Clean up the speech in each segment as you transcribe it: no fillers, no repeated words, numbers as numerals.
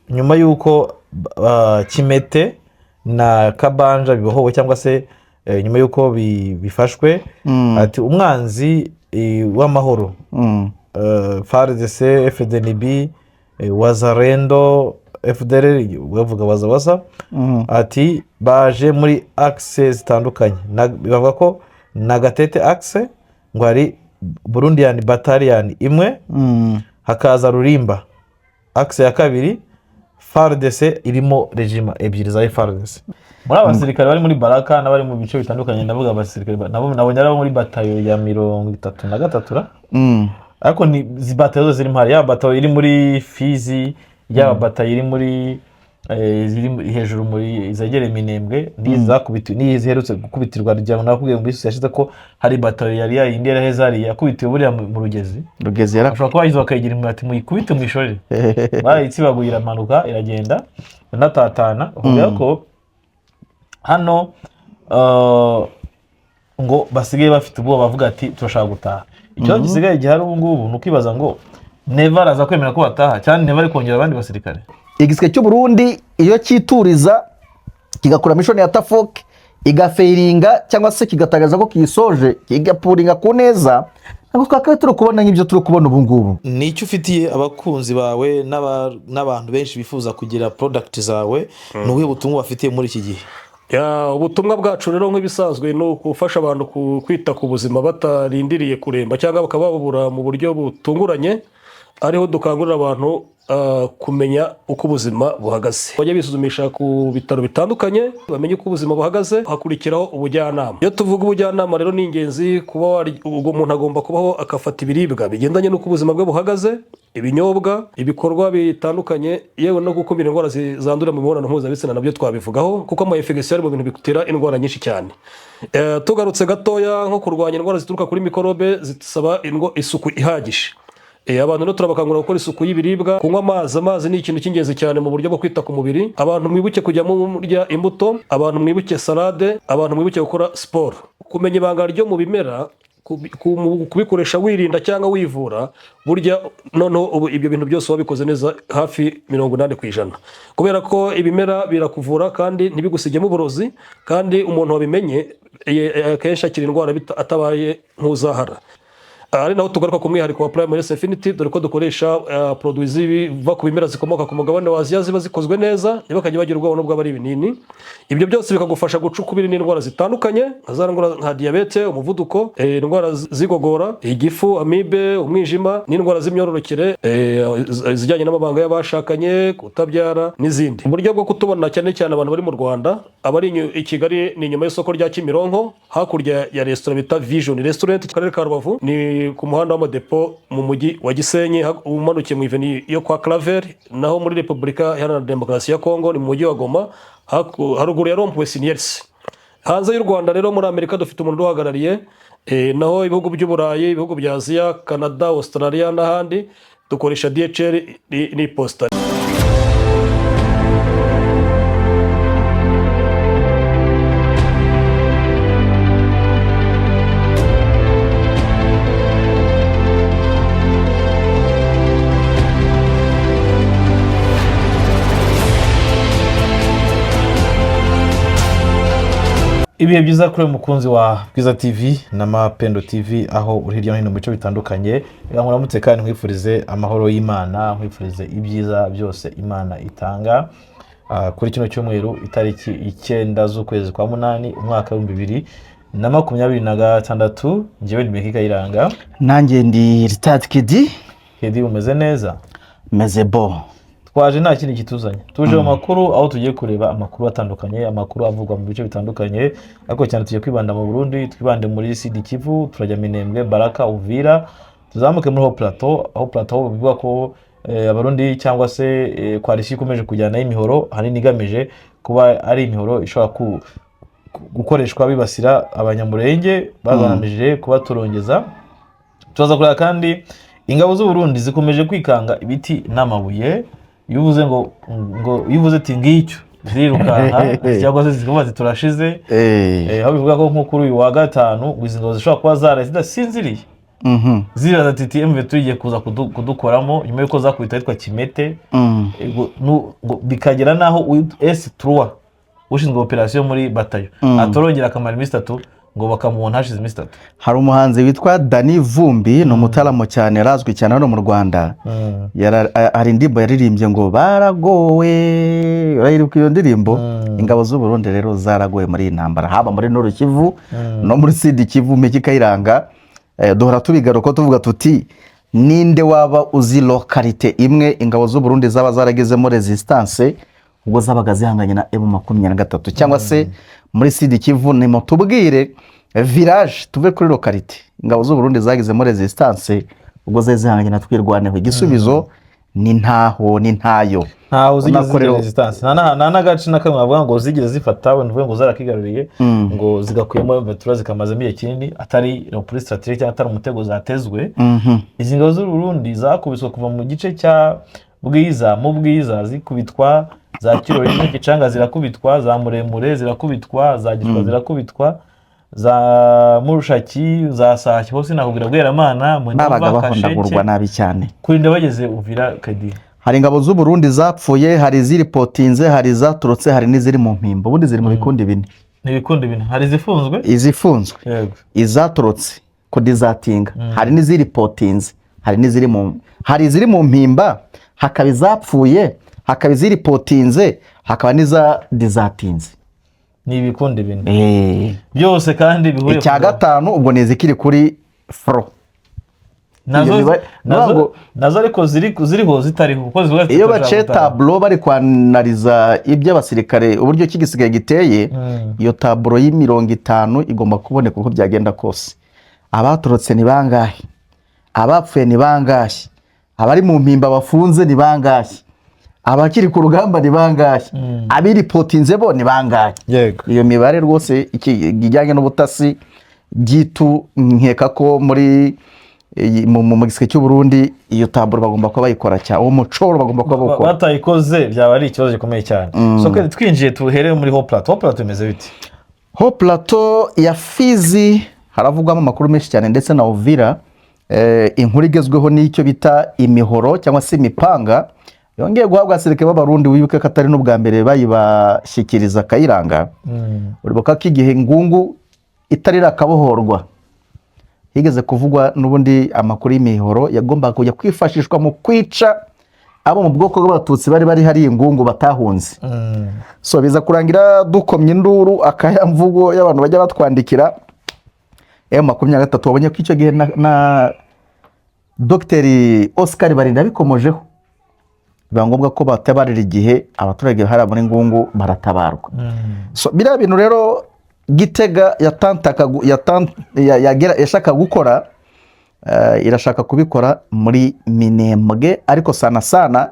nyuma y'uko Kimete na Kabanja bibohowe cyangwa se nyuma y'uko bifashwe ati umwanzi w'amahoro FARDC FDNB Wazalendo FDLR bavuga waza ati baje muri axe zitandukanye bivuga ko na Gatete axe ngo ari Burundian Battalion imwe hakaza Rulimba axe ya kabiri FARDC irimo regima ebyiri za FARDC muri abasirikare bari muri Baraka n'abari mu bice bitandukanye ndavuga abasirikare nabo nabonye ari muri batayo ya 33 ariko ni zibatayo ziri mpari ya batayo iri muri Fizi ya batayo iri muri ziri hejuru muri izagere Minembwe n'izakubitiwe n'iziherutse gukubitirwa rya nakubwiye mu bisi yashize ko hari batayo yari yindera hezari yakubitiwe buri mu Rugezi ashobora kuba yizo akayigira imati mu ikubite mu ishorere bayitsibaguyira manuka iragenda natatana kugira ko hano ngo basigaye bafite ubwoba bavuga ati turashaka gutaha icyo gisigaye gihari ubu ngubu nukibaza ngo Never aza kwemera ko bataha cyane Never ari kongera abandi basirikare igisike cyo Burundi iyo kituriza kigakura mission ya Tafok igafeiringa cyangwa se kigatagaza ko kisoje kigapuringa ku neza nako kakaba turi kubona nk'ibyo turi kubona ubu ngubu nicyo ufitiye abakunzi bawe n'abantu benshi bifuza kugira product zawe n'ubuhe butumwa bafitiye muri iki gihe ubutumwa bwacu rero nk'ibisanzwe no gufasha abantu kwita ku buzima batarindiriye kuremba cyangwa bakababura mu buryo butunguranye ariho dukangurira abantu kumenya uko ubuzima buhagaze bajya bisuzumisha ku bitaro bitandukanye bamenye uko ubuzima buhagaze hakurikiraho ubujyanama iyo tuvuga ubujyanama rero ni ingenzi kuba umuntu agomba kubaho akafata ibiribwa bigendanye n'uko ubuzima bwe buhagaze ibinyobwa ibikorwa bitandukanye yewe no gukumira indwara zandurira mu mibonano mpuzabitsina nabyo twabivugaho kuko ama infection ari mu bintu bitera indwara nyinshi cyane tugarutse gatoya nko kurwanya indwara zituruka kuri mikorobe zisaba isuku ihagije abantu no turabakangurira gukora isuku y'ibiribwa kunywa amazi ni ikintu cy'ingenzi cyane mu buryo bwo kwita ku mubiri abantu mwibuke kujya murya imbuto abantu mwibuke salade abantu mwibuke gukora siporo kumenya ibanga ryo mu bimera kubikoresha wirinda cyangwa wivura burya noneho ibyo bintu byose wabikoze neza hafi 80% kubera ko ibimera birakuvura kandi ntibigusigemo uburozi kandi umuntu wabimenye akenshi akira indwara atabaye nk'uzahara ari naho tugaruka ku mwihariko wa Primary Infinity dore ko dukoresha produits ziva ku bimera zikomoka ku mugabane wa Aziya ziba zikozwe neza ntibakajye bagira ubwoba n'ubwo bari ibinini ibyo byose bikagufasha gucukubira n'indwara zitandukanye nka diabete umuvuduko indwara zigogora igifu amibe umwijima n'indwara z'imyororokere zijyanye n'amabanga y'abashakanye kutabyara n'izindi uburyo bwo kutubona cyane cyane abantu bari mu Rwanda abari i Kigali ni nyuma y'isoko rya Kimironko hakurya ya restaurant bita Vision Restaurant karere ka Rubavu ni ku muhanda w'amadepo mu mujyi wa Gisenyi umanukiye mu iveni yo kwa Claver naho muri Republika Iharanira Demokarasi ya Kongo ni mu mujyi wa Goma haruguru ya Rond-Point Siniers hanze y'u Rwanda rero muri Amerika dufite umuntu uhagarariye naho ibihugu by'Uburayi ibihugu bya Aziya Canada Australia n'ahandi dukoresha DHL ni posta ibihe byiza kuri umukunzi wa Bwiza TV na Mapendo TV aho uri hirya no hino mu bice bitandukanye muramutse kandi nkwifurize amahoro y'Imana nkwifurize ibyiza byose Imana itanga kuri kino cyumweru itariki 9 z'ukwezi kwa 8 umwaka wa 2026 njyewe ndi Mekika Iranga nanjye ndi Restart Kidi umeze neza meze bo twaje nta kindi kituzanye tuje mu makuru aho tugiye kureba amakuru atandukanye amakuru avugwa mu bice bitandukanye ariko cyane tugiye kwibanda mu Burundi twibande muri Sud Kivu turajya Minembwe Baraka Uvira tuzamuke muri aho plateau bivuga ko abarundi cyangwa se koalition ikomeje kujyana y'imihoro hanini igamije kuba ari imihoro ishobora gukoreshwa bibasira abanyamurenge bagamije kuba turongeza tuza kureba kandi ingabo z'u Burundi zikomeje kwikanga ibiti n'amabuye yuvuze ngo yuvuze ati ngicyo zirirukanka cyangwa se zikuba ziturashize aho bivuga ko nko kuri uyu wa gatanu ingabo zishobora kuba zaraye zidasinziriye ziribaza ati TMV igiye kuza kudukoramo nyuma y'uko zakubita yitwa Kimete, bikagera naho S3 ushinzwe operasiyo muri batayo atorongera akamara iminsi 3 ngo bakamubona hashize iminsi 3. Hari umuhanzi witwa Dani Vumbi, ni umutaramo cyane arazwi cyane hano mu Rwanda. Hari indirimbo yaririmbye ngo baragowe, urayiruka iyo ndirimbo. Ingabo z'u Burundi rero zaragowe muri intambara, haba muri Nord Kivu no muri Sud Kivu, Meki Kayiranga. Duhora tubigaruka tuvuga tuti ninde waba uzi localité imwe ingabo z'u Burundi zaba zaragezemo resistance ubwo zabaga zihanganye na M23 cyangwa se muri Sud Kivu. Ni mutubwire village tuve kuri localité ingabo z'u Burundi zagezemo resistance ubwo zihanganye na twirwaneho. Igisubizo ni ntaho, ni ntayo, ntaho zigeze resistance. Nta nagace na kamwe bavuga ngo zigeze zifata we ngo zarakigaruriye ngo zigakuyemo M23 zikamazemo igihe kinini atari pour stratégie cyangwa atari umutego zatezwe. Izi ngabo z'u Burundi zakubiswe kuva mu gice cya Bwiza, mu Bwiza zikubitwa, za Kirori n'Igicanga zirakubitwa, za Muremure zirakubitwa, za Gitwa zirakubitwa, za Murushaki, za Sake hose nakubwira Bweramana mu Nabaga bahondagurwa nabi cyane kurinda bageze Uvira Kadi. Hari ingabo z'u Burundi zapfuye, hari ziripotinze, hari zaturutse, hari n'iziri mu mpimbo. Ubundi ziri mu bikundi bine. Ni bikundi bine. Hari zifunzwe, izifunzwe, yego, izaturutse kudizatinga, hari n'iziripotinze, hari n'iziri mu, hari iziri mu mpimba, hakaba izapfuye, hakaba iziripotinze, hakaba n'iza dizatinze. Ni ibikundi bine byose kandi bihuriye. Icya gatanu ubwo nizikiri kuri fro nazo ariko ziriho zitariho kuko zivuga iyo bace tableau bari kwanaliza ibyo abasirikare uburyo kigisigaye giteye. Iyo tableau y'50 igomba kuboneka uko byagenda kose. Abaturutse ni bangahe, abapfuye ni bangahe, abari mu mpimba bafunze ni bangahe, abakiri ku rugamba ni bangahe, abiripotinze bo ni bangahe. Iyo mibare rwose ikijyanye n'ubutasi gitu nkeka ko muri mu giseke cy'u Burundi iyo taburo bagomba kuba bayikora cyane, uwo mucoro bagomba kuba bakora. Batayikoze byaba ari ikibazo gikomeye cyane. So kandi twinjiye tuhere muri Haut Plateau. Haut Plateau imeze biti? Haut Plateau ya Fizi haravugwamo amakuru menshi cyane ndetse na Uvira. Inkuru igezweho n'icyo bita imihoro cyangwa se imipanga yongeye guhabwa abasirikare b'Abarundi. Wibuke ko atari n'ubwa mbere bayibashyikiriza Kayiranga. Uribuka ko igihe Ngungu itarira akabohorwa higeze kuvugwa n'ubundi amakuru y'imihoro yagombaga kujya kwifashishwa mu kwica abo mu bwoko bw'Abatutsi bari hari Ngungu batahunze. So biza kurangira dukomye induru akayamvugo y'abantu bajya batwandikira M23. Wabonye ko icyo gihe na Dr Oscar Barinda bikomojeho biba ngombwa ko batabarira igihe abaturage hari muri Ngungu baratabarwa. So biriya bintu rero Gitega yashaka gukora, irashaka kubikora muri Minembwe ariko sana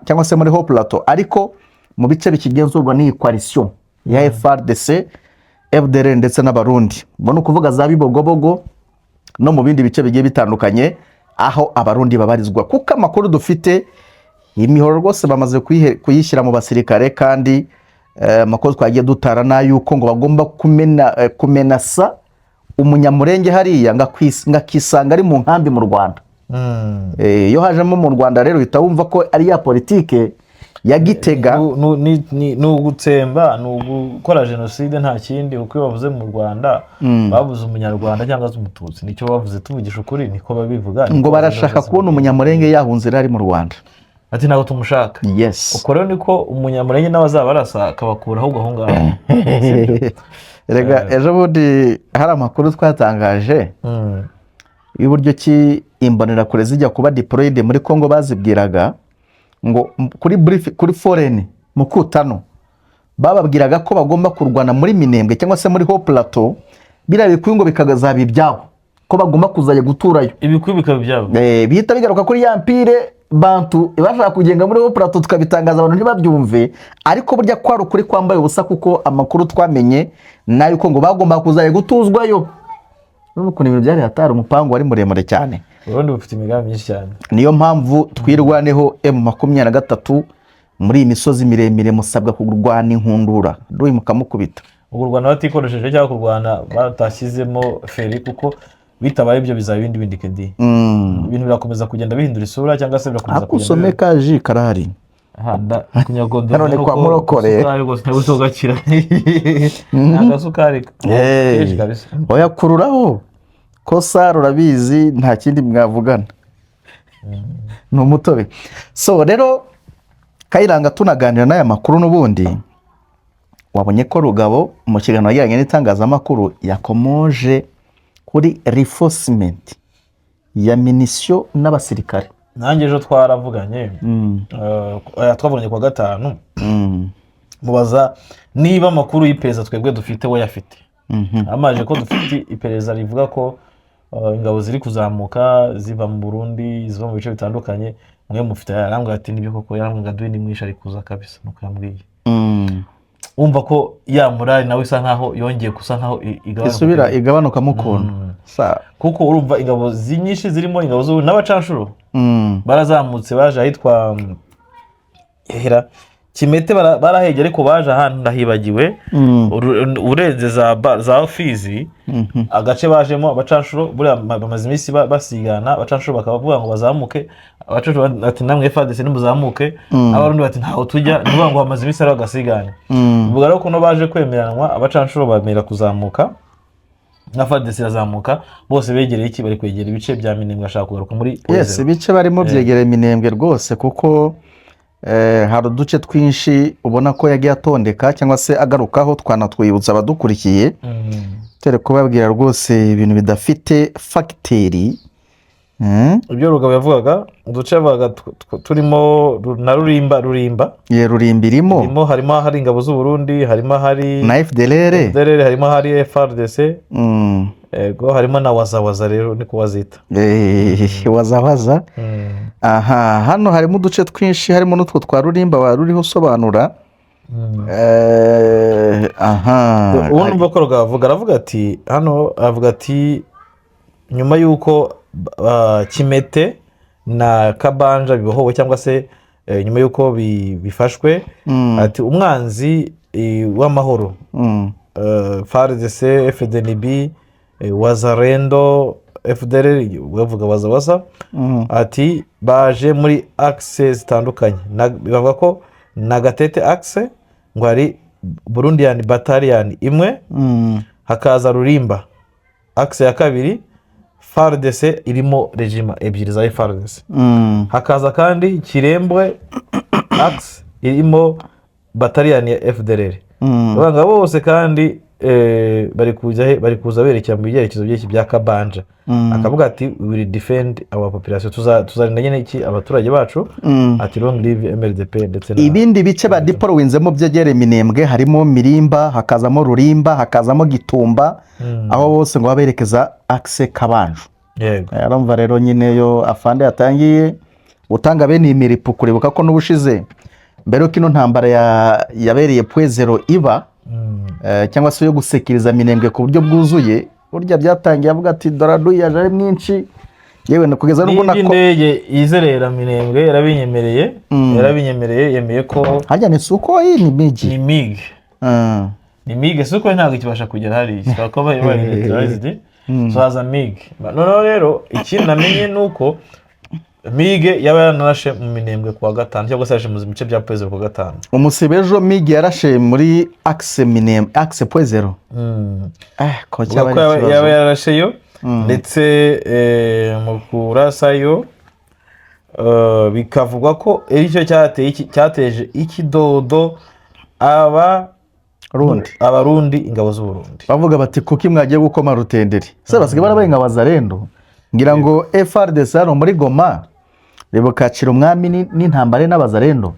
cyangwa se muri Haut Plateau ariko mu bice bikigenzurwa n'iyi coalition ya FARDC, FDLR ndetse n'Abarundi. Ubwo no kuvuga za Bibogobogo no mu bindi bice bigiye bitandukanye aho Abarundi babarizwa. Kuko amakuru dufite imihoro rwose bamaze kuyishyira mu basirikare kandi amakuru twagiye dutara na yuko ngo bagomba kumenasa umunyamurenge hariya ngakisanga ari mu nkambi mu Rwanda. Iyo hajemo mu Rwanda rero uhita wumva ko ari ya politike ya Gitega ni ugutsemba, ni ugukora jenoside nta kindi. Uko bavuze mu Rwanda bavuze umunyarwanda cyangwa se umututsi, nicyo bavuze. Tuvugisha ukuri niko babivuga, ngo barashaka kubona umunyamurenge yahunze ari mu Rwanda. Ati ntabwo tumushaka. Yes. Uko rero niko umunyamurenge n'abazaba arasa akabakura ahubwo aho ngaho. Rega ejo bundi hari amakuru twatangaje y'uburyo ki imbonerakure zijya kuba deployed muri Congo bazibwiraga ngo kuri foreign mu Kutano bababwiraga ko bagomba kurwana muri Minembwe cyangwa se muri Haut Plateau, biriya bikuye ngo bikagazaba ibyabo ko bagomba kuzajya guturayo. Ibikuye bikaba ibyabo bihita bigaruka kuri ya mpire bantu bashaka kugenga muri Haut Plateau tukabitangaza abantu ntibabyumve, ariko burya kwari ukuri kwambaye ubusa kuko amakuru twamenye nayo ko ngo bagomba kuzajya gutuzwayo. Nuko ibintu byari hatari umupango wari muremure cyane. Ubundi bufite imigambi myinshi cyane. Niyo mpamvu twirwaneho M23 muri imisozi miremire musabwa kurwana inkundura mukamukubita. Kurwana batikoresheje cyangwa kurwana batashyizemo feri kuko bitabaye ibyo bizaba ibindi bindi kedi ibintu birakomeza kugenda bihindura isura cyangwa se birakomeza ako usome kaji karahari kunyagondo hano ni kwa murokore ugakira agasukari kenshi kabisa oyakururaho kosa rurabizi nta kindi mwavugana ni umutobe. So rero Kayiranga tunaganira n'aya makuru n'ubundi wabonye ko Rugabo mu kiganiro yajyanye n'itangazamakuru yakomoje kuri reinforcement ya minisio n'abasirikare. nanjye ejo twaravuganye twavuganye kwa gatanu mubaza niba amakuru y'iperereza twebwe dufite we yafite amaje ko dufite iperereza rivuga ko ingabo ziri kuzamuka ziva mu Burundi ziva mu bice bitandukanye mwe mufite yarambwa ati nibyo koko yarambwa duwe ni mwisha ari kuza kabisa nuko yambwiye umva ko ya morale nawe isa nkaho yongeye kusa nkaho igabanuka mukuntu kuko urumva ingabo zinyinshi zirimo ingabo zo n'abacanshuro barazamutse baje ahitwa hera Kimete barahegera ariko baje ahantu ndahibagiwe urenze za Fizi agace bajemo abacanshuro buriya bamaze iminsi basigana abacanshuro bakavuga ngo bazamuke abacanshuro ati namwe FARDC nimuzamuke abarundi bati ntaho tujya nivuga ngo bamaze iminsi ari bagasigana ubwo rero kuno baje kwemeranwa abacanshuro bamera kuzamuka na FARDC irazamuka bose begereye iki bari kwegera ibice bya Minembwe ashaka kugaruka muri yes ibice barimo byegereye Minembwe rwose kuko hari uduce twinshi ubona ko yagiye atondeka cyangwa se agarukaho twanatwibutsa abadukurikiye tere kubabwira rwose ibintu bidafite fagiteri ibyo Rugabo yavugaga uduce bavuga turimo na rurimba irimo harimo hari ingabo z'u Burundi harimo hari na FDLR harimo hari FARDC ego harimo na wazawaza rero niko wazita wazawaza aha hano harimo uduce twinshi harimo n'utwo twa rurimba waruriho usobanura aha ubu numva ko Rugabo aravuga ati hano avuga ati nyuma y'uko Kimete na Kabanja bibohowe cyangwa se nyuma y'uko bifashwe ati umwanzi w'amahoro FARDC FDNB Wazarendo FDLR bavuga wazawaza ati baje muri axe zitandukanye bavuga ko na Gatete axe ngo ari Burundian battalion imwe hakaza Rurimba axe ya kabiri FARDC irimo regima ebyiri za FARDC hakaza kandi Kirembwe axe irimo battalion ya FDLR banga bose kandi bari kuza berekera mu byerekezo by'iki bya Kabanja akavuga ati we will defend our population tuzarinda nyine iki abaturage bacu ati long live MLDP ndetse na ibindi bice ba diporo winzemo byegere Minembwe harimo Mirimba hakazamo Rurimba hakazamo Gitumba aho bose ngo baberekeza axe Kabanja yego yarumva rero nyine yo afande yatangiye utanga bene imiripo kuribuka ko n'ubushize mbere kino ntambara yabereye Pwezero iba cyangwa se yo gusekiriza Minembwe ku buryo bwuzuye burya byatangiye avuga ati doradu yaje ari mwinshi yewe no kugeza n'ubwo nako indege izerera Minembwe yarabinyemereye yemeye ko hajya ni suko ni MiG ni MiG suko ntabwo kibasha kugera hari ko bayirizidi so haza MiG none rero ikindi namenye nuko MiG yaba yanarashe mu Minembwe kwa gatanu cyangwa se yarashe mu bice bya Pwezero kwa gatanu umusibejo MiG yarashe muri axe Minembwe axe Pwezero ko yaba yarashe yo ndetse mu kurasayo bikavugwa ko icyo cyateje ikidodo abarundi ingabo z'u Burundi bavuga bati kuki mwagiye gukoma rutenderi se basigaye barabaye nk'abazarendo ngira ngo FARDC hano muri Goma rebo kacira umwami n'intambare n'abazarendo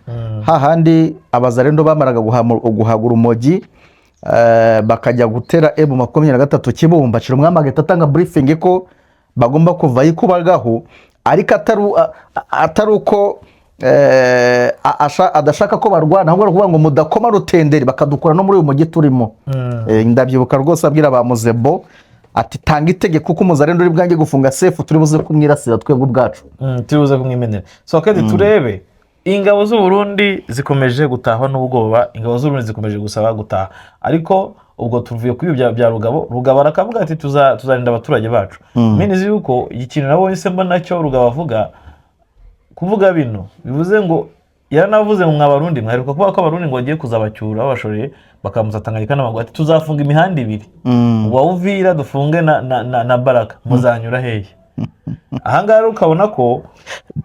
hahandi abazarendo bamaraga guhagura umogi bakajya gutera M23 Kibumba cira umwami agahita atanga briefing ko bagomba kuva yikubagaho ariko atari uko adashaka ko barwana ahubwo kuvuga ngo mudakoma rutenderi bakadukura no muri uyu mugi turimo ndabyibuka rwose abwira ba Muzebo ati tanga itegeko kuko umuzarendo uri bwange gufunga sefu turi buze kumwirasira twebwe ubwacu turi buze kumwimenera so kandi turebe ingabo z'u Burundi zikomeje gutahwa n'ubwoba, ingabo z'u Burundi zikomeje gusaba gutaha, ariko ubwo tuvuye kuri ibyo bya Rugabo arakavuga ati tuzarinda abaturage bacu. Menizi yuko ikintu nabonye se mbona cyo Rugabo avuga, kuvuga bino bivuze ngo yaranavuze ngo mwabarundi mwaheruka kuvuga ko abarundi ngo bagiye kuzabacyura babashoreye bakamuzatanganyika n'amaguru, ati tuzafunga imihanda ibiri, wa Uvira dufunge na Baraka, muzanyura hehe? Ahangaha rero ukabona ko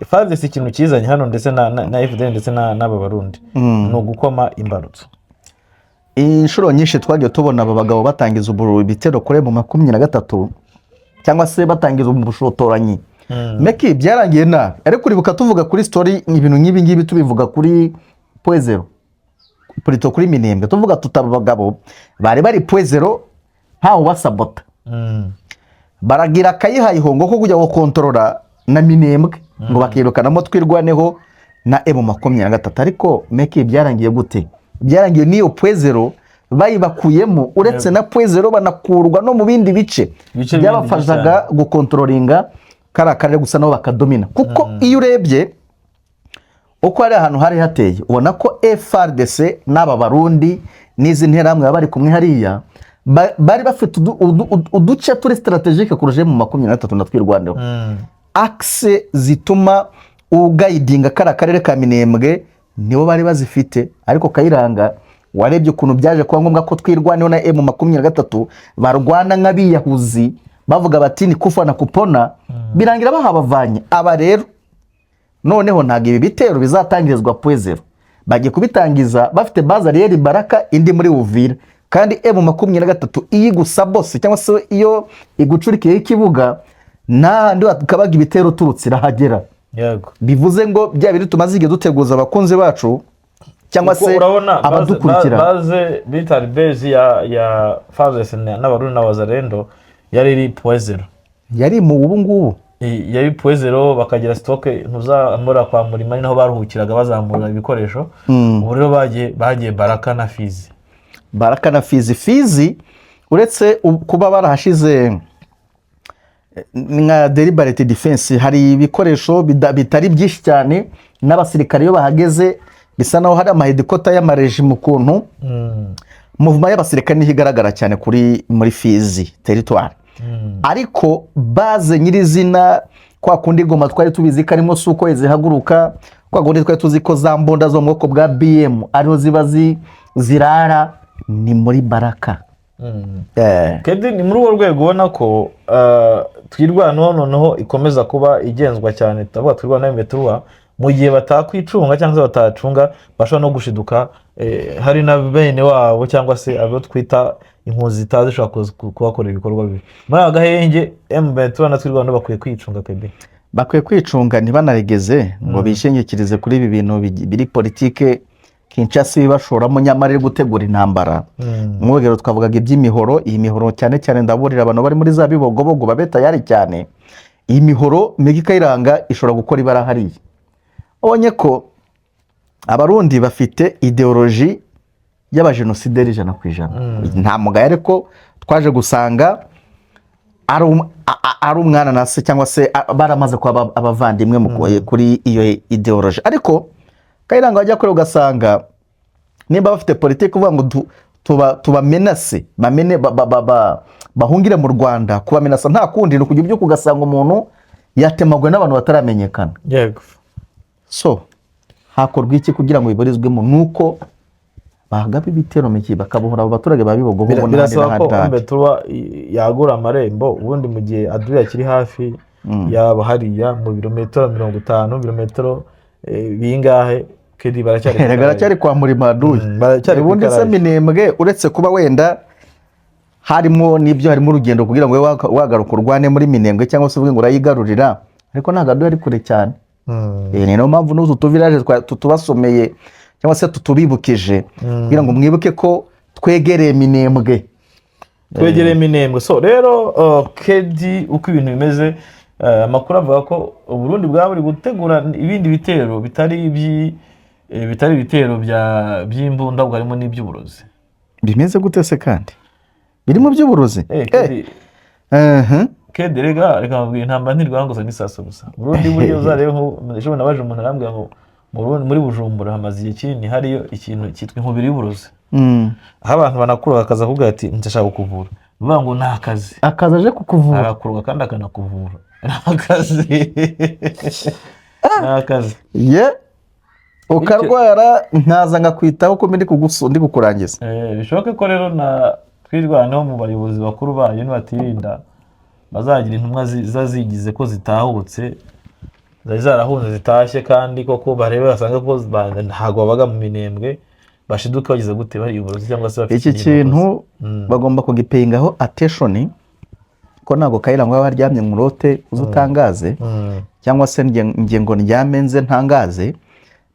FARDC ikintu kizanye hano ndetse na FDL ndetse n'aba barundi ni ugukoma imbarutso. Inshuro nyinshi twagiye tubona aba bagabo batangiza ibitero kure mu 23 cyangwa se batangiza ubushotoranyi. Meki byarangiye nabi, ariko uribuka tuvuga kuri story ibintu nk'ibi ngibi tubivuga kuri Poezero Polito kuri Minembwe, tuvuga tutaba bagabo bari Poezero ntaho basabota, baragira kayihayihongo ko kujya gukontorora na Minembwe ngo bakirukanamo twirwaneho na M23. Ariko Meki byarangiye gute? Byarangiye niyo Poezero bayibakuyemo, uretse na Poezero banakurwa no mu bindi bice byabafashaga gukontrolinga karakarere gusa nabo bakadomina. Kuko iyo urebye uko ari ahantu hari hateye, ubona ko FARDC n'aba barundi n'izi nteramwe bari kumwe hariya bari bafite uduce turi strategique kuruje mu 23 na twirwandeho, axe zituma ugayidinga karakarere ka Minembwe nibo bari bazifite. Ariko Kayiranga warebye ukuntu byaje kuba ngombwa ko twirwaneho na M23 barwana nk'abiyahuzi bavuga bati ni kufa na kupona, birangira bahabavanye. Aba rero noneho ntago ibi bitero bizatangirizwa Poezero, bagiye kubitangiza bafite base arieri Baraka indi muri Uvira, kandi M23 iyi gusa bose cyangwa se iyo igucurikiye ikibuga nandi wakabaga ibitero turutsira hagera. Yego, bivuze ngo bya biri tumazige duteguza abakunzi bacu cyangwa se abadukurikira. Baze military base ya FARDC n'abarundi n'abazarendo yari iri Poezero, yari mu ubu ngubu yari Poezero, bakagira stock ntuzamura kwa Murima naho baruhukiraga bazamura ibikoresho. Ubu rero bagiye Baraka na Fizi. Baraka na Fizi uretse kuba barahashize nka deliberate defense, hari ibikoresho bitari byinshi cyane, n'abasirikare yo bahageze bisa naho hari amahedikota y'amareji mu kuntu movement y'abasirikare niho igaragara cyane muri Fizi territoire. Ariko baze nyirizina kwa kundi Goma twari tubizi karimo suko zihaguruka, kwa gundi twari tuzi ko za mbonda zo mu bwoko bwa BM ariho ziba zirara, ni muri Baraka. Kedi ni muri uwo rwego ubona ko twirwanaho noneho ikomeza kuba igenzwa cyane, tutavuga twirwana n'M23 mu gihe batakwicunga cyangwa se batacunga bashobora no gushiduka. Hari na bene wabo cyangwa se abo twita impunzi zitazi zishobora kubakorera ibikorwa bibi. Muri agahenge M23 na twirwana bakwiye kwicunga. Kedi bakwiye kwicunga ntibanaregeze ngo bishingikirize kuri ibi bintu biri politike Kinshasa bashoramo, nyamara iri gutegura intambara. Mu rugero twavugaga iby'imihoro, iyi mihoro cyane cyane ndaburira abantu bari muri za Bibogobogo babeta yari cyane. Iyi mihoro Meki Kayiranga ishobora gukora ibara hariya. Ubonye ko abarundi bafite ideology y'abajenosideri 100%. Nta mugaye ariko twaje gusanga ari umwana nase cyangwa se baramaze kwa abavandimwe kuri iyo ideology. Ariko Kayiranga wajya kure ugasanga nimba bafite politiki uvuga ngo tuba menase bahungire mu Rwanda, kuba menasa nta kundi no kujya byo kugasanga umuntu yatemagwe n'abantu bataramenyekana. Yego, so hakorwa iki kugira ngo bibarizwemo? Nuko bahagaba ibitero Meki bakabohora abo baturage babibogobo. Birasaba ko M23 yagura amarembo, ubundi mu gihe aduya kiri hafi yaba hariya mu birometero 50 birometero bingahe. Kedi baracyari kwa Murima aduye. Ubundi se Minembwe uretse kuba wenda harimo nibyo, harimo urugendo kugira ngo wagaruka urwane muri Minembwe cyangwa se uvuge ngo urayigarurira, ariko ntago aduye ari kure cyane. Ni no mpamvu n'utu tuvirage tutubasomeye cyangwa se tutubibukije kugira ngo mwibuke ko twegereye Minembwe. So rero Kedi uko ibintu bimeze, amakuru avuga ko Burundi bwa buri gutegura ibindi bitero bitari ibitero by'imbunda, ubwo harimo n'iby'uburozi. Bimeze gute se kandi birimo by'uburozi? Kedi reka mubwira intambara ntirwanguza n'isaso gusa. Burundi buryo uzarebe nko ejo nabaje umuntu arambwira ngo muri Bujumbura hamaze igihe kinini hariyo ikintu cyitwa inkubiri y'uburozi, Mm. aho abantu banakura bakaza kuvuga ati ndashaka kukuvura, bivuga ngo ni akazi, akazi aje kukuvura. arakurwa kandi akanakuvura, ni akazi, ni akazi. ye ukarwara nkaza ngakwitaho ko ndi kukurangiza. Bishoboke ko rero na twirwaneho mu bayobozi bakuru bayo nibatirinda bazagira intumwa zigize ko zitahutse zari zarahunze zitashye, kandi koko barebe basanga ko ntabwo babaga mu minembwe, bashiduke bagize gute bari uburozi cyangwa se bafite iki kintu bagomba kugipingaho attention, ko ntabwo Kayira ngo aryamye mu rote uzutangaze cyangwa se nge ngo ndyame nze ntangaze,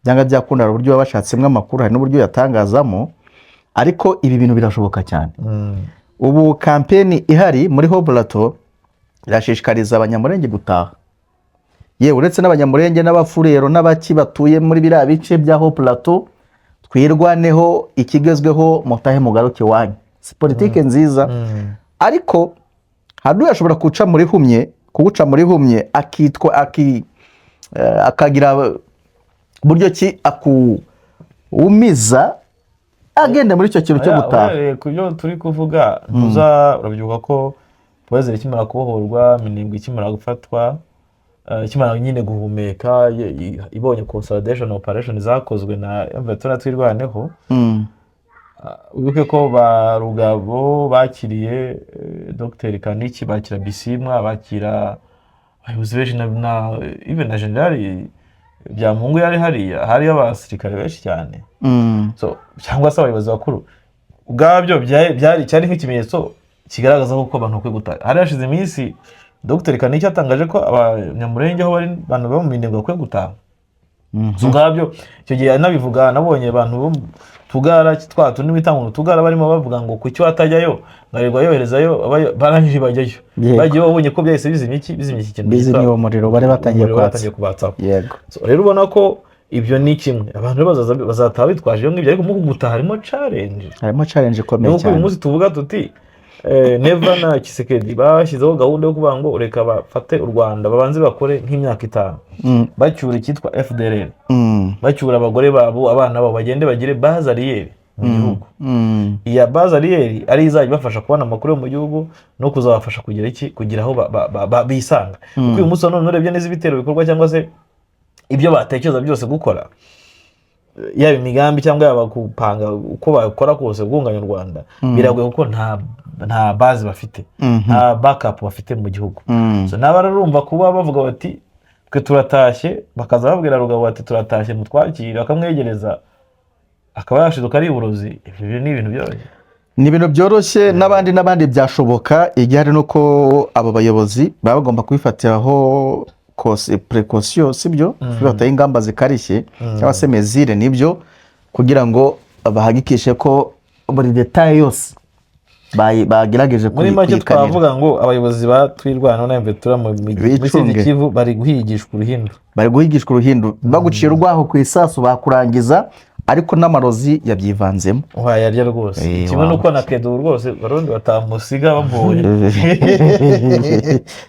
byanga byakunda uburyo baba bashatsemo amakuru, hari n'uburyo yatangazamo, ariko ibi bintu birashoboka cyane. Ubu kampeni ihari muri Hoblato irashishikariza abanyamurenge gutaha, yewe uretse n'abanyamurenge n'abafurero n'abaki batuye muri biriya bice bya Hoblato, twirwaneho, ikigezweho mutahe mugaruke wanyu, si politike nziza. Ariko hadu yashobora kuguca muri humye akitwa akagira buryo ki akuumiza agenda muri icyo kintu cyo gutaha. Ku byo turi kuvuga urabyuka ko Poezeri ikimara kubohorwa, Minembwe ikimara gufatwa, ikimara nyine guhumeka, ibonye consolidation operation zakozwe na Mvetora twirwaneho, wibuke ko ba Rugabo bakiriye Dr Kaniki, bakira Bisimwa, bakira abayobozi benshi na even na General Byamungu yari hari abasirikare benshi cyane, so cyangwa se abayobozi bakuru ubwabyo cyari nk'ikimenyetso kigaragaza ko abantu bakwiye gutaha. Hari hashize iminsi Dr Kaniki yatangaje ko abanyamurenge aho bari abantu bo mu Minembwe bakwiye gutaha. So ubwabyo icyo gihe nabivuga, nabonye abantu bo Tugara twatu n'ibitangwa Tugara barimo bavuga ngo kuki watajyayo ngarirwa yoherezayo, barangije bajyayo, bagiye babonye ko byahise bizimye iki bizimye uwo muriro bari batangiye kubatsa. Yego, so rero ubona ko ibyo ni kimwe, abantu bazataha bitwaje iyo ngibyo, ariko mu gutaha harimo challenge ikomeye cyane. Uyu munsi tuvuga tuti Neva na Kisekedi bashyizeho gahunda yo kuvuga ngo reka bafate u Rwanda babanze bakore nk'imyaka 5 bacyura icyitwa FDLR, bacyura abagore babo, abana babo, bagende bagire bazariyeri mu gihugu. Iya bazariyeri ari izajya bafasha kubona amakuru yo mu gihugu no kuzabafasha kugira aho bisanga. Kuko uyu munsi none urebye neza ibitero bikorwa cyangwa se ibyo batekereza byose gukora, yaba imigambi cyangwa yaba kupanga uko bakora kose bwunganya u Rwanda, biragoye kuko nta base bafite, nta backup bafite mu gihugu. So nabararumva kuba bavuga bati twe turatashye, bakaza babwira Rugabo bati turatashye mutwakire, bakamwegereza akaba yashiduka ari uburozi. Ibyo ni ibintu byoroshye, ni ibintu byoroshye. N'abandi byashoboka, igihe ari nuko abo bayobozi baba bagomba kubifatiraho precaution, sibyo bifataho ingamba zikarishye cyangwa se mezire, nibyo kugira ngo bahagikishe ko buri detail yose bagerageje muri make twavuga ngo abayobozi batwirwana na Mvetura mu Sidi Kivu bari guhigishwa uruhindu, baguciye urwaho ku isasu bakurangiza, ariko n'amarozi yabyivanzemo. Yarya rwose kimwe nuko na Kedo rwose barundi batamusiga bamuye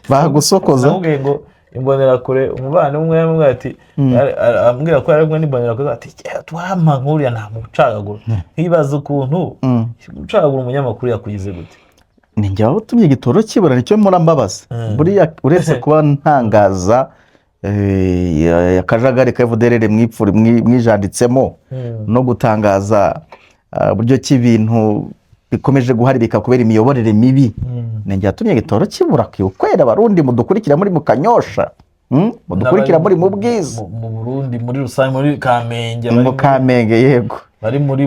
bagusokoza. Nubwo ngo imbonera kure umubane umwe ati ambwira ko yari n'imbonera kure ati twama nkuriya nta mucagagura, nkibaza ukuntu ucagagura umunyamakuru yakugize gute. Ni njye watumye igitoro kibura, nicyo murambabaza. Buriya uretse kuba ntangaza akajagari ka FDLR mwijanditsemo no gutangaza buryo cy'ibintu bikomeje guharibika kubera imiyoborere mibi, nenge yatumye igitoro kibura kwera. Abarundi mudukurikira muri mukanyosha, mudukurikira muri mu bwiza, mu Burundi muri rusange, muri Kamenge, mu Kamenge, yego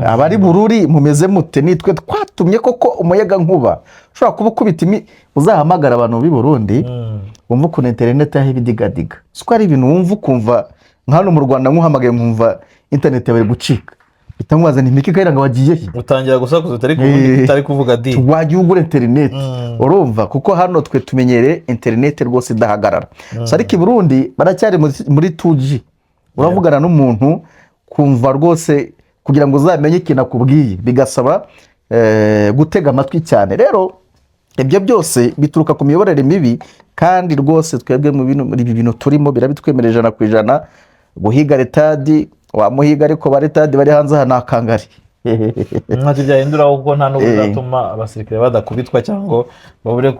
abari Bururi mumeze mute? Nitwe twatumye koko umuyaga nkuba ushobora kuba ukubita uzahamagara abantu b'i Burundi wumva ukuntu internet yaho ibidigadiga, siko ari ibintu wumva ukumva nka hano mu Rwanda nkuhamagaye nkumva internet bari gucika, bitamwaza ntimiki Kayira ngo wagiye utangira gusakuza utari kuvuga di wagiye ugura internet. Urumva kuko hano twe tumenyere internet rwose idahagarara. So ariko i Burundi baracyari muri 2G, uravugana n'umuntu kumva rwose kugira ngo uzamenye ikintu akubwiye bigasaba gutega amatwi cyane. Rero ibyo byose bituruka ku miyoborere mibi, kandi rwose twebwe muri ibi bintu turimo birabitwemerera 100%. guhiga retadi wamuhiga ariko ba retadi bari hanze aha ni akangari ntacyo byahinduraho kuko nta n'ubu bizatuma abasirikare badakubitwa cyangwa babure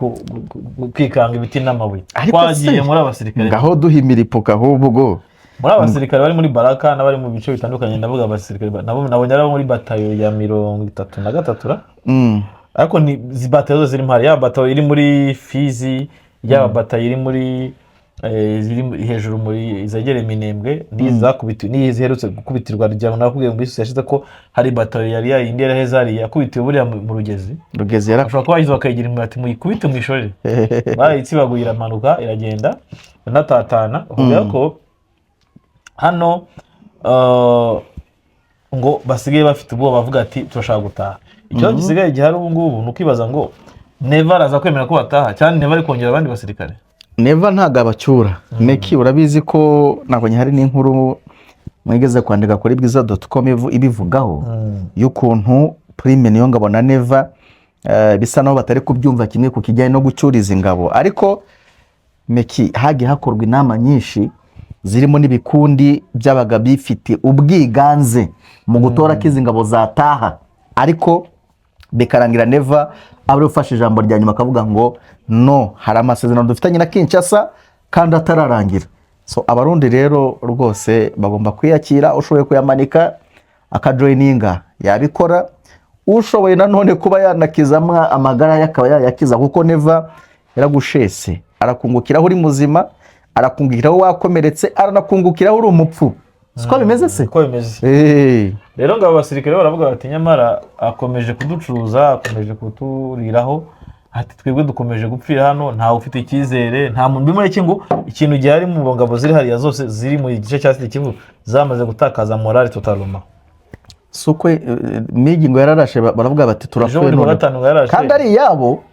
kwikanga ibiti n'amabuye. Twagiye muri abasirikare ngaho duhimira ipuka ahubwo muri abasirikare bari muri baraka n'abari mu bice bitandukanye, ndavuga abasirikare nabonye ari muri batayo ya 33 ariko ni batayo zose ziri mpari, ya batayo iri muri Fizi, ya batayo iri muri ziri hejuru muri izagere Minembwe, n'iziherutse gukubitirwa rya nakubwiye mu bisi yashize ko hari batayo yari yindi yaraheza ari yakubitiwe buriya mu Rugezi ashobora kuba yizo bakayigira imati muyikubite mu ishorere barayitsibagura iramanuka iragenda natatana kugira ko hano ngo basigaye bafite ubwoba bavuga ati turashaka gutaha. Icyo gisigaye gihari ubu ngubu ni ukwibaza ngo Neva araza kwemera ko bataha cyane Neva ari kongera abandi basirikare. Neva ntago abacyura Neki urabizi ko nabonye hari n'inkuru mwigeze kwandika kuri bwiza.com ibivugaho y'ukuntu Prime Niyongabo na Neva bisa naho batari kubyumva kimwe ku kijyanye no gucyuriza ingabo, ariko Meki hagiye hakorwa inama nyinshi zirimo n'ibikundi byabaga bifite ubwiganze mu gutora kizi ngabo zataha, ariko bikarangira Neva abari ufashe ijambo rya nyuma akavuga ngo no, hari amasezerano dufitanye na Kinshasa kandi atararangira. So abarundi rero rwose bagomba kwiyakira, ushoboye kuyamanika akajoininga yabikora, ushoboye nanone kuba yanakizamwa amagara yakaba yayakiza, kuko Neva yaragushese, arakungukiraho uri muzima, arakungukiraho wakomeretse, aranakungukiraho uri umupfu. Siko bimeze se? Ko bimeze. Rero ngabo abasirikare baravuga bati nyamara akomeje kuducuruza, akomeje kuturiraho, ati twebwe dukomeje gupfira hano, nta ufite icyizere, nta muntu bimureke ngo ikintu gihari mu ngabo ziri hariya zose ziri mu gice cya Kivu zamaze gutakaza morale totalement. Suko migi ngo yararashe baravuga bati turapfuye none kandi ari yabo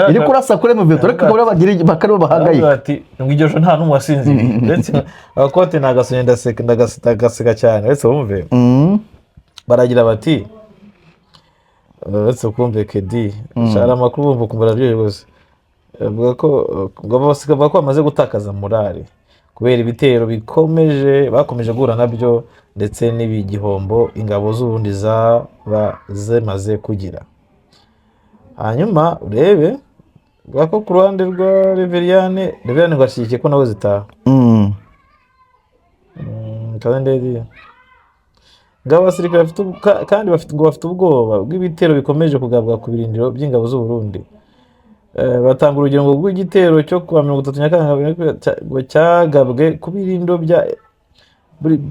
iri kurasa kure mu Vietnam, ariko bora bagira bakaribo bahagaye ati ngo iryo jo nta numwe wasinziriye ndetse abakote nagasonye ndagaseka cyane ese bumve baragira bati ese kumve kedi shara makuru bumva kumbara byo bose avuga ko ngo bavuga ko bamaze gutakaza morale kubera ibitero bakomeje guhura nabyo ndetse n'ibigihombo ingabo z'ubundi zamaze kugira. Hanyuma urebe bako ku ruhande rwa Reveriyane ngo ashyigikiye ko nawe zitaha kandi ngabo abasirikare bafite ubwoba bw'ibitero bikomeje kugabwa ku birindiro by'ingabo z'u Burundi. Batanga urugero ngo rw'igitero cyo kuwa 30 cyagabwe ku birindiro bya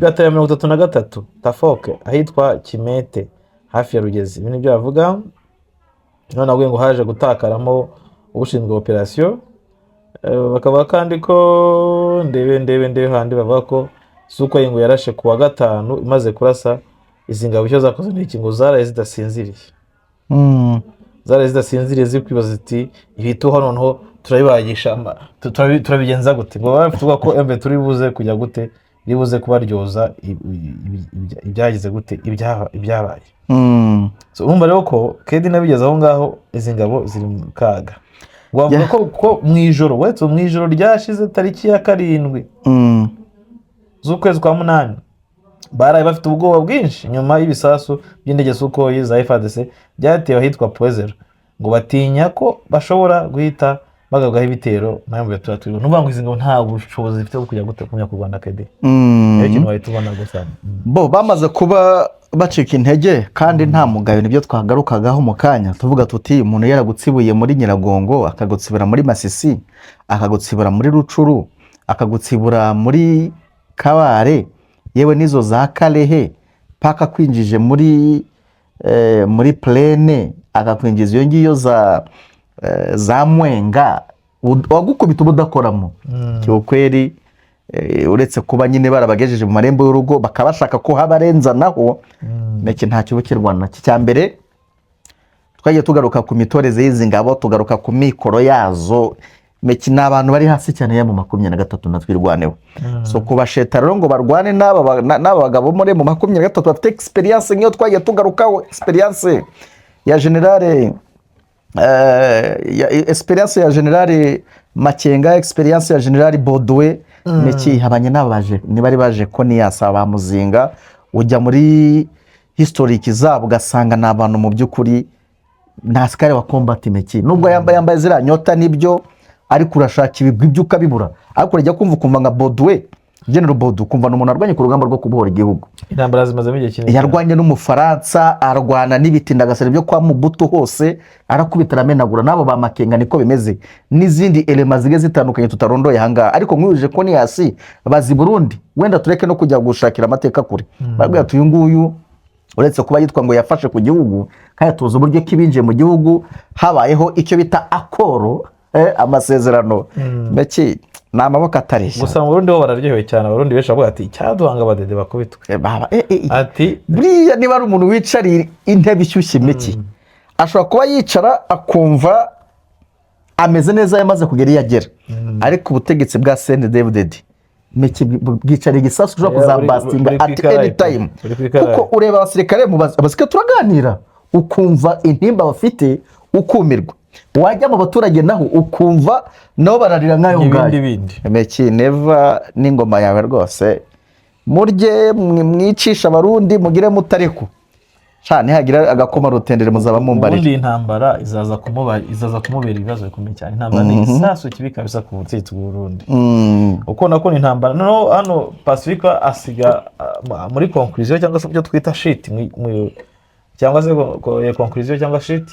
batayo 33 Tafoke ahitwa Kimete hafi ya Rugezi. Ibintu byo bavuga none nabwo ngo haje gutakaramo ubushinzwe operation, bakaba kandi ko ndebe handi bavuga ko suko ngo yarashe kuwa gatanu imaze kurasa izi ngabo cyo zakoze n'iki ngo zaraye zidasinziriye. Zaraye zidasinziriye zikwibaza ziti ibituho noneho turabibagisha turabigenza gute, ngo bavuga ko embe turi buze kujya gute, ribuze kubaryoza ibyagize gute ibyabaye. So urumva rero ko Kedi nabigeze aho ngaho izi ngabo ziri mu kaga. Wavuga ko mu ijoro wetse mu ijoro ryashize tariki ya 7 z'ukwezi kwa 8 baraye bafite ubwoba bwinshi nyuma y'ibisasu by'indege Sukhoi za FARDC byatewe ahitwa Poezero, ngo batinya ko bashobora guhita bagabwaho ibitero nayo mbe turatwiwe. Nuvuga ngo izi ngabo nta bushobozi zifite bwo kujya gute kumya ku Rwanda Kedi. Ikintu wahita ubona gusa bo bamaze kuba bacika intege kandi nta mugayo. Nibyo twagarukagaho mu kanya tuvuga tuti umuntu yaragutsibuye muri Nyiragongo, akagutsibura muri Masisi, akagutsibura muri Rucuru, akagutsibura muri Kabare, yewe nizo za Kalehe paka kwinjije muri Plene, akakwinjiza iyo ngiyo za Mwenga, wagukubita ubudakoramo. Kiukweli uretse kuba nyine barabagejeje mu marembo y'urugo bakabashaka ko habarenza naho neke nta cyo bukirwana. Cyambere twagiye tugaruka ku mitoreze y'izi ngabo, tugaruka ku mikoro yazo, meki n'abantu bari hasi cyane ya mu 23 natwirwaneho. So kubasheta rero ngo barwane n'aba bagabo muri mu 23 bafite experience ngiyo twagiye tugarukaho, experience ya generale experience ya generale Makenga, experience ya generale Baudouin Meki habanye n'abaje ntibari baje ko niyasaba Muzinga ujya muri historiki zabo ugasanga ni abantu mu by'ukuri nta sikare wa combat Meki nubwo yambaye ziriya nyota nibyo ariko urashaka ibigwi byo ukabibura ariko urajya kumva nka Baudouin General Baudouin kumva n'umuntu arwanye ku rugamba rwo kubohora igihugu intambara zimazemo igihe kinini yarwanye n'umufaransa arwana n'ibitindagasa byo kwa Mobutu hose arakubita aramenagura nabo ba Makenga niko bimeze n'izindi elema zige zitandukanye tutarondoye hanga ariko mwuje ko ni hasi bazi Burundi wenda tureke no kujya gushakira amateka kure babwiye tuyu nguyu uretse kuba yitwa ngo yafashe ku gihugu kandi tuzi uburyo kibinje mu gihugu habayeho icyo bita akoro amasezerano Meki ni amaboko atareshya gusa mu Burundi bo bararyohewe cyane abarundi benshi bavuga ati cyaduhanga abadede bakubitwe ati buriya niba ari umuntu wicariye intebe ishyushye Meki ashobora kuba yicara akumva ameze neza yamaze kugera iyo agera ariko ubutegetsi bwa CNDD-FDD Meki bwicariye igisasu ushobora kuzambastinga at any time kuko ureba abasirikare turaganira ukumva intimba bafite ukumirwa wajya mu baturage naho ukumva nabo bararira nkayo ngayo Meki neva n'ingoma yawe rwose murye mwicisha abarundi mugire mutareko cyane hagira agakoma rutendere muzaba mumbarira ubundi intambara izaza kumubera ibibazo bikomeye cyane intambara ni isasu kibika bisa ku butegetsi bw'u Burundi uko nako ni intambara no hano Pacifique asiga muri conclusion cyangwa se byo twita shit cyangwa se conclusion cyangwa shit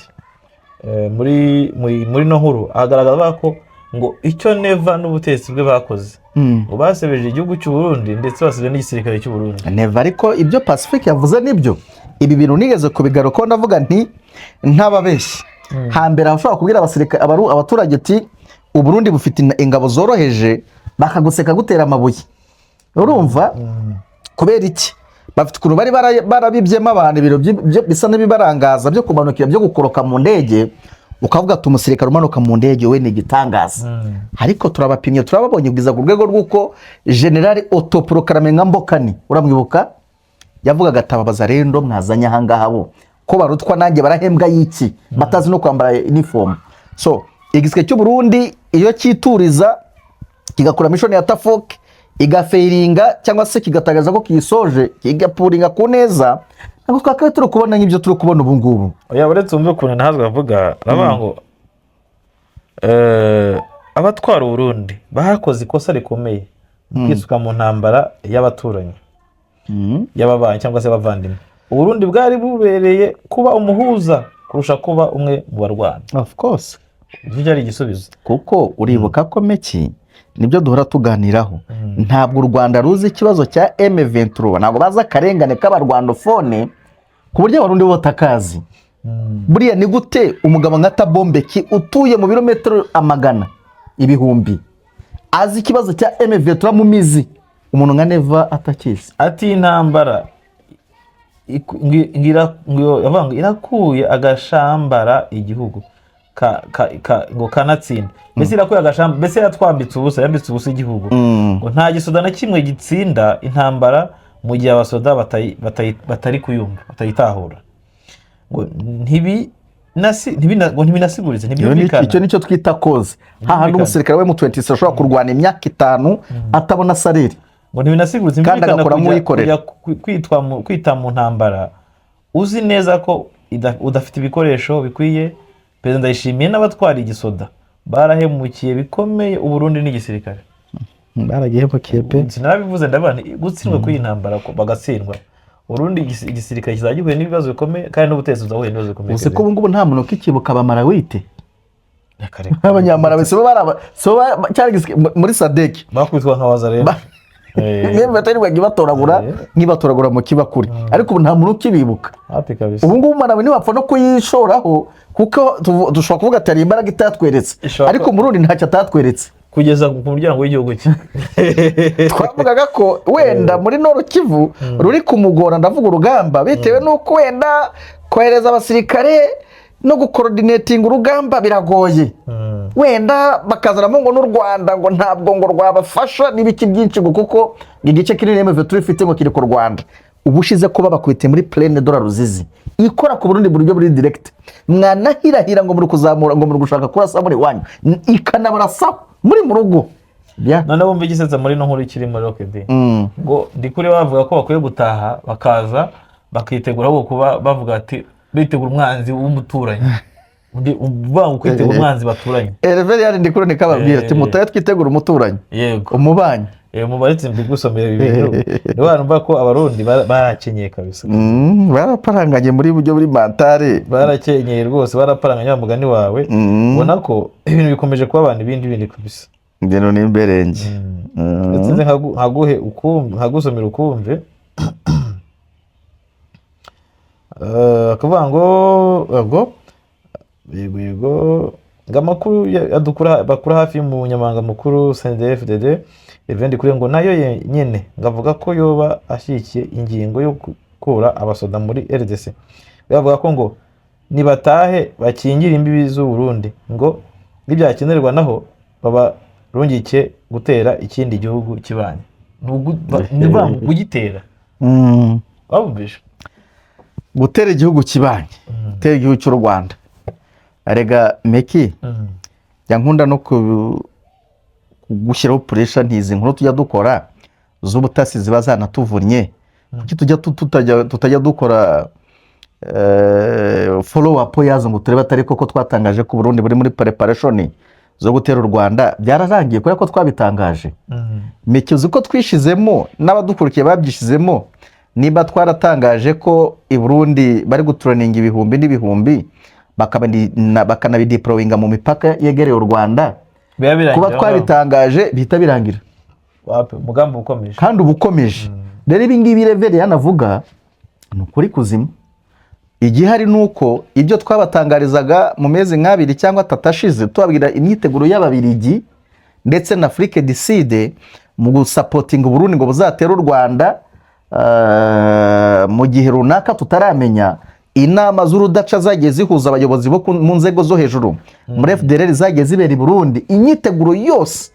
muri no nkuru agaragaza ko ngo icyo neva n'ubutegetsi bwe bakoze ubasebeje igihugu cy'u Burundi ndetse basize n'igisirikare cy'u Burundi neva ariko ibyo Pacifique yavuze nibyo ibi bintu nigeze kubigaruka ndavuga nti ntababeshyi hambere abashobora kubwira abasirikare abaturage ati u Burundi bufite ingabo zoroheje bakaguseka gutera amabuye urumva kubera iki bafite ukuntu bari barabibyemo abantu ibiro bisa n'ibibarangaza byo kumanukira byo gukoroka mu ndege ukavuga ati umusirikare umanuka mu ndege we ni igitangaza ariko turabapimye turababonye ubwiza ku rwego rw'uko General Otto Proclamation Mbokani uramwibuka yavugaga atababaza rero mwazanye ahangaha bo ko barutwa nanjye barahembwa y'iki batazi no kwambara uniform so igisike cy'u Burundi iyo cyituriza kigakora mission ya Tafoke igafeiringa cyangwa se kigatagaza ko kisoje kigapuringa ku neza nako kakaba turi kubona nk'ibyo turi kubona ubu ngubu oya uretse umve ukuntu ntazwe avuga ravuga ngo abatwara Burundi bahakoze ikosa rikomeye kwisuka mu ntambara y'abaturanyi y'ababanyi cyangwa se abavandimwe Burundi bwari bubereye kuba umuhuza kurusha kuba umwe mu barwana of course ibyo ari igisubizo kuko uribuka ko Meki nibyo duhora tuganiraho ntabwo u Rwanda ruzi ikibazo cya M23 ntabwo baza akarengane k'abarwandofone ku buryo abarundi bo takazi buriya ni gute umugabo nka Tabombeki utuye mu birometero amagana ibihumbi azi ikibazo cya M23 mu mizi umuntu nka Neva atakizi ati intambara irakuye agashambara igihugu ngo kanatsinda mbese irakuye agashamba mbese yatwambitse ubusa yambitse ubusa igihugu ngo nta gisoda na kimwe gitsinda intambara mu gihe abasoda batari kuyumva batayitahura ngo ntibinasiguritse ntibyumvikana icyo nicyo twita koze hahandi umusirikare we mu 20 ashobora kurwana imyaka 5 atabona salary ngo ntibinasiguritse kandi agakora nk'uyikorera kwita mu ntambara uzi neza ko udafite ibikoresho bikwiye. Perezida Ndayishimiye n'abatwara igisoda barahemukiye bikomeye u Burundi n'igisirikare baragihemukiye pe sinabivuze ndabana gutsindwa kuri intambara bagatsindwa Burundi igisirikare kizagihuye n'ibibazo bikomeye kandi n'ubutegetsi buzahuye n'ibibazo bikomeye uzi ko ubungubu nta muntu kikibuka Bamarawite abanyamarawe so muri Sadek bakubitwa nka Wazareba niba batari bagibatoragura mu kibakuri ariko nta muntu kibibuka ubu ngubu marawe ntibapfa no kuyishoraho kuko dushobora kuvuga ati ari imbaraga itatweretse ariko Murundi ntacyo atatweretse kugeza ku muryango w'igihugu cye twavugaga ko wenda muri Nord Kivu ruri kumugora ndavuga urugamba bitewe nuko wenda kohereza abasirikare no gukoordinating urugamba biragoye wenda bakazanamo ngo n'u Rwanda ngo ntabwo ngo rwabafasha n'ibiki byinshi ngo kuko igice kinini M23 ifite ngo kiri ku Rwanda ubushize ko babakwite muri plaine dollar ruzizi ikora ku Burundi buryo buri direct mwanahirahira ngo muri kuzamura ngo muri gushaka kurasa muri wanyu ikanabarasa muri mu rugo noneho bumva igisetsa muri no nkuru ikiri muri Rocked ngo ndi kuri bavuga ko bakwiye gutaha bakaza bakitegura aho kuba bavuga ati bitegura umwanzi w'umuturanyi uvuga kwitegura umwanzi baturanye Reverien ndi kuri nikababwira ati mutaye twitegura umuturanyi yego umubanyi mubaritse mbigusomera ibintu ni bantu ko abarundi barakenyeye kabisa baraparanganye muri buryo buri mentale barakenyeye rwose baraparanganye bamugani wawe ubona ko ibintu bikomeje kuba abantu ibindi kabisa ngeno nimberenge ndetse nkaguhe ukumve nkagusomera ukumve akavuga ngo yego ngamakuru bakura hafi y'umunyamabanga mukuru CNDD-FDD Evendi kuri ngo nayo nyene ngavuga ko yoba ashyikiye ingingo yo gukura abasoda muri RDC bavuga ko ngo nibatahe bakingira imbibi z'u Burundi ngo ibyakenerwa naho baba rungike gutera ikindi gihugu kibanye niba kugitera babumvisha gutera igihugu kibanye gutera igihugu cy'u Rwanda arega meki yankunda no gushyiraho pressure ntizi nkuru tujya dukora z'ubutasi ziba zanatuvunnye kuki tutajya dukora follow up yazo ngo turebe atari koko twatangaje ko Burundi buri muri preparation zo gutera u Rwanda byararangiye kubera ko twabitangaje meki uzi ko twishizemo n'abadukurikiye babyishizemo niba twaratangaje ko i Burundi bari gutraninga ibihumbi n'ibihumbi bakanabideployinga mu mipaka yegereye u Rwanda kuba twabitangaje bihita birangira umugambi ukomeje kandi ubukomeje rero ibi ngibi Reverien anavuga ni ukuri kuzima igihari nuko ibyo twabatangarizaga mu mezi nk'abiri cyangwa tatashize tubabwira imyiteguro y'ababirigi ndetse na Afrique du Sud mu gusapotinga Burundi ngo buzatera u Rwanda mu gihe runaka tutaramenya inama z'urudaca zagiye zihuza abayobozi bo mu nzego zo hejuru muri FDLR zagiye zibera i Burundi imyiteguro yose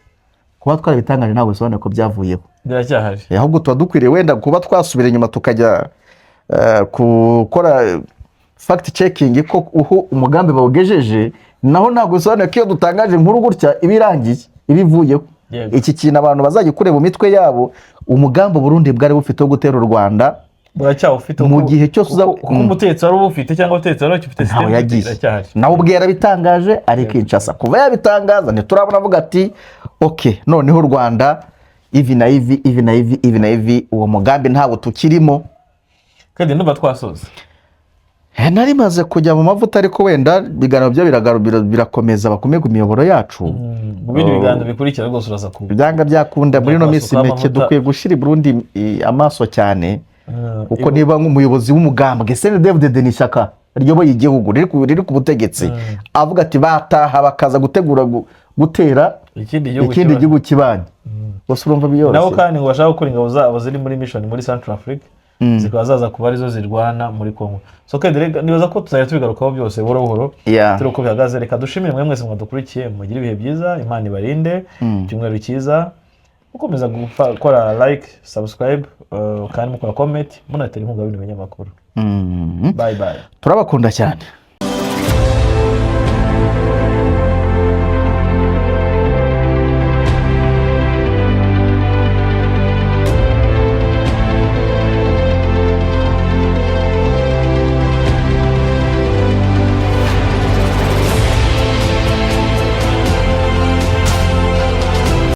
kuba twarabitangaje ntabwo bisobanura ko byavuyeho biracyahari ahubwo tuba dukwiriye wenda kuba twasubira inyuma tukajya gukora fact checking ko umugambi bawugejeje naho ntabwo bisobanura ko iyo dutangaje inkuru gutya ibirangiye ibivuyeho iki kintu abantu bazagikure mu mitwe yabo umugambi Burundi bwari bufite wo gutera u Rwanda buracyawufite mu gihe cyose kuko umutetsi wari ubufite cyangwa utetsi wari ufite system nawe ubwe yarabitangaje ari Kinshasa kuva yabitangaza ntiturabona avuga ati okay noneho u Rwanda ivi na ivi uwo mugambi ntabwo tukirimo kandi nuba twasoza nari maze kujya mu mavuta ariko wenda biganiro byo birakomeza bakomeye ku miyoboro yacu mu bindi biganiro bikurikira rwose uraza ku byanga byakunda muri no minsi meke dukwiye gushira i Burundi amaso cyane uko niba nk'umuyobozi w'umugambwe CNDD-FDD ni ishyaka ryoboye igihugu riri ku butegetsi avuga ati bataha bakaza gutegura gutera ikindi gihugu kibanye bose urumva biyoroshye nabo kandi ngo bashaka gukora ingabo zabo ziri muri mission muri Central Africa zikaba zaza kuba arizo zirwana muri Congo so kandi nibaza ko tuzajya tubigarukaho byose buhoro buhoro turi uko bihagaze reka dushimire mwese mwadukurikiye mugire ibihe byiza Imana ibarinde icyumweru cyiza ukomeza gukora like subscribe kandi mukora comment munatera inkunga y'ibintu binyamakuru bye bye turabakunda cyane.